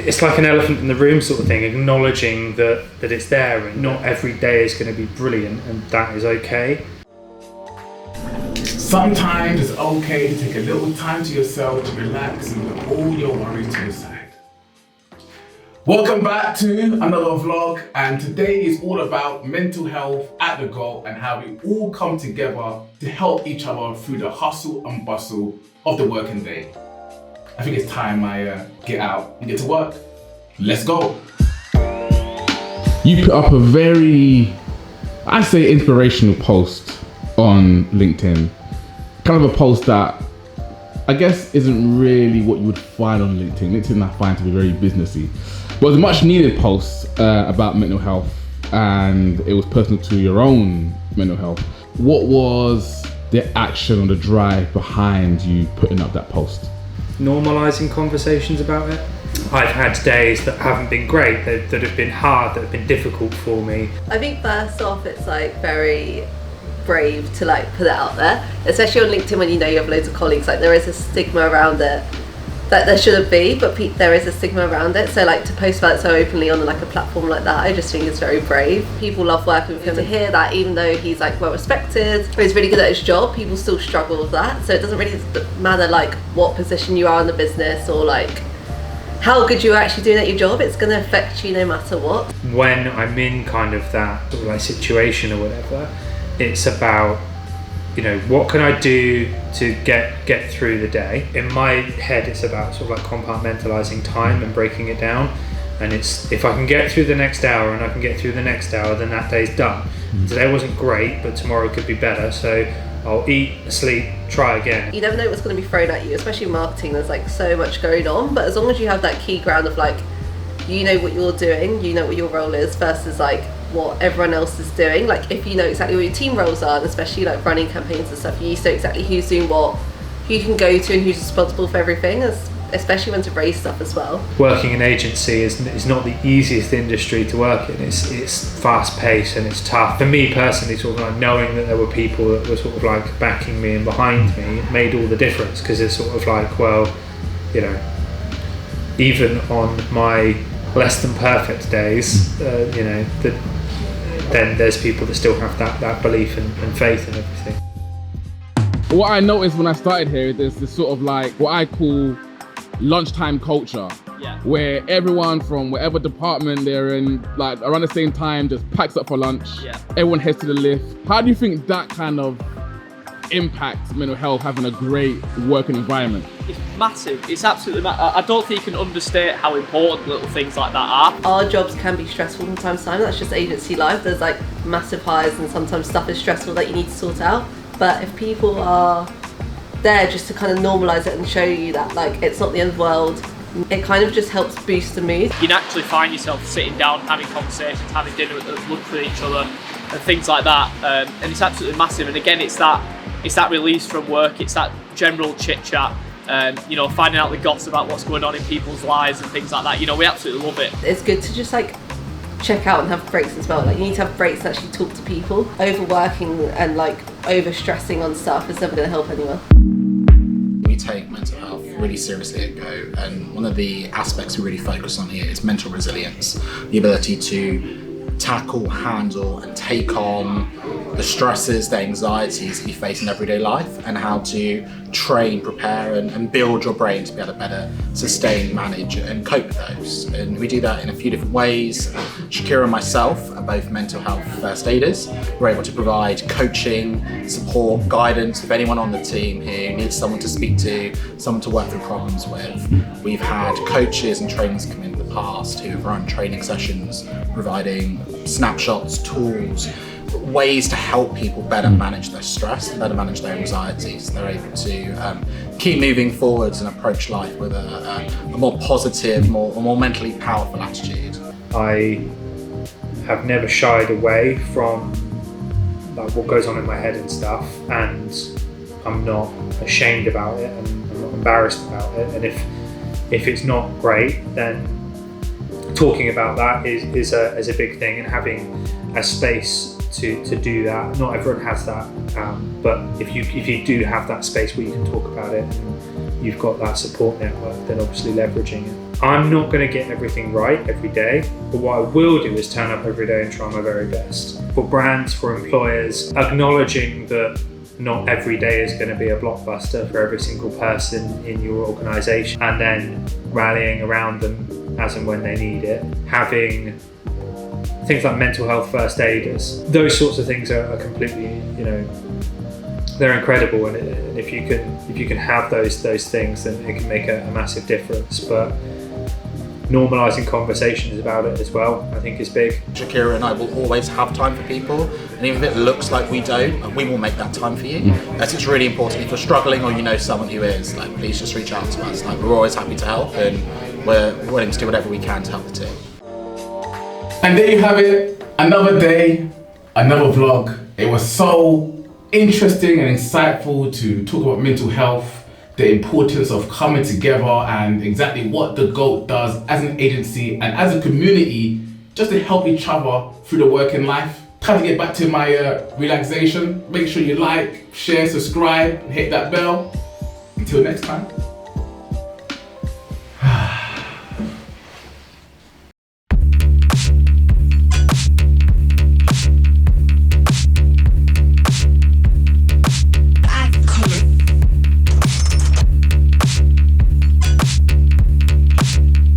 it's like an elephant in the room sort of thing, acknowledging that it's there, and not every day is going to be brilliant, and that is okay. Sometimes it's okay to take a little time to yourself to relax and put all your worries to the side. Welcome back to another vlog, and today is all about mental health at the Goal and how we all come together to help each other through the hustle and bustle of the working day. I think it's time I get out and get to work. Let's go. You put up a very, I say, inspirational post on LinkedIn. Kind of a post that I guess isn't really what you would find on LinkedIn. LinkedIn I find to be very businessy. But it was a much needed post about mental health, and it was personal to your own mental health. What was the action or the drive behind you putting up that post? Normalising conversations about it. I've had days that haven't been great, that have been hard, that have been difficult for me. I think first off, it's like very brave to like put it out there, especially on LinkedIn when you know you have loads of colleagues. Like there is a stigma around it that there shouldn't be, but there is a stigma around it. So like to post about it so openly on like a platform like that, I just think it's very brave. People love working with him. To hear that even though he's like well respected, or he's really good at his job, people still struggle with that. So it doesn't really matter like what position you are in the business or like how good you're actually doing at your job. It's going to affect you no matter what. When I'm in kind of that sort of like situation or whatever, it's about, you know, what can I do to get through the day? In my head, it's about sort of like compartmentalizing time and breaking it down. And it's, if I can get through the next hour and I can get through the next hour, then that day's done. Today wasn't great, but tomorrow could be better. So I'll eat, sleep, try again. You never know what's going to be thrown at you, especially in marketing. There's like so much going on, but as long as you have that key ground of like, you know what you're doing, you know what your role is versus like what everyone else is doing. Like if you know exactly what your team roles are, and especially like running campaigns and stuff, you know exactly who's doing what, who you can go to and who's responsible for everything, especially when to raise stuff as well. Working in agency is not the easiest industry to work in. It's fast paced and it's tough. For me personally, sort of like knowing that there were people that were sort of like backing me and behind me, it made all the difference, because it's sort of like, well, you know, even on my less than perfect days, you know, then there's people that still have that belief and faith in everything. What I noticed when I started here, there's this sort of like what I call lunchtime culture, where everyone from whatever department they're in, like around the same time, just packs up for lunch. Everyone heads to the lift. How do you think that kind of impacts mental health, having a great working environment? It's massive. It's absolutely massive. I don't think you can understate how important little things like that are. Our jobs can be stressful from time to time. That's just agency life. There's like massive highs and sometimes stuff is stressful that you need to sort out. But if people are there just to kind of normalise it and show you that like it's not the end of the world, it kind of just helps boost the mood. You naturally find yourself sitting down, having conversations, having dinner at lunch with each other and things like that. And it's absolutely massive. And again, it's that release from work, it's that general chit chat, you know, finding out the gossip about what's going on in people's lives and things like that. You know, we absolutely love it. It's good to just like check out and have breaks as well. Like you need to have breaks to actually talk to people. Overworking and like over stressing on stuff is never going to help anyone. We take mental health really seriously at Go, and one of the aspects we really focus on here is mental resilience, the ability to tackle, handle and take on the stresses, the anxieties that you face in everyday life, and how to train, prepare and build your brain to be able to better sustain, manage and cope with those. And we do that in a few different ways. Shakira and myself are both mental health first aiders. We're able to provide coaching, support, guidance with anyone on the team who needs someone to speak to, someone to work through problems with. We've had coaches and trainers come in the past who have run training sessions, providing snapshots, tools, ways to help people better manage their stress, better manage their anxieties. They're able to keep moving forwards and approach life with a more positive, more mentally powerful attitude. I have never shied away from like what goes on in my head and stuff, and I'm not ashamed about it and I'm not embarrassed about it. And if it's not great, then talking about that is a big thing, and having a space to do that. Not everyone has that, but if you do have that space where you can talk about it and you've got that support network, then obviously leveraging it. I'm not going to get everything right every day, but what I will do is turn up every day and try my very best. For brands, for employers, acknowledging that not every day is going to be a blockbuster for every single person in your organisation, and then rallying around them as and when they need it. Having things like mental health first aiders, those sorts of things are completely, they're incredible, and if you can have those things, then it can make a massive difference. But normalising conversations about it as well, I think, is big. Shakira and I will always have time for people, and even if it looks like we don't, we will make that time for you. It's really important. If you're struggling or you know someone who is, please just reach out to us. We're always happy to help, and we're willing to do whatever we can to help the team. And there you have it, another day, another vlog. It was so interesting and insightful to talk about mental health, the importance of coming together, and exactly what the GOAT does as an agency and as a community just to help each other through the working life. Time to get back to my relaxation. Make sure you like, share, subscribe, and hit that bell. Until next time.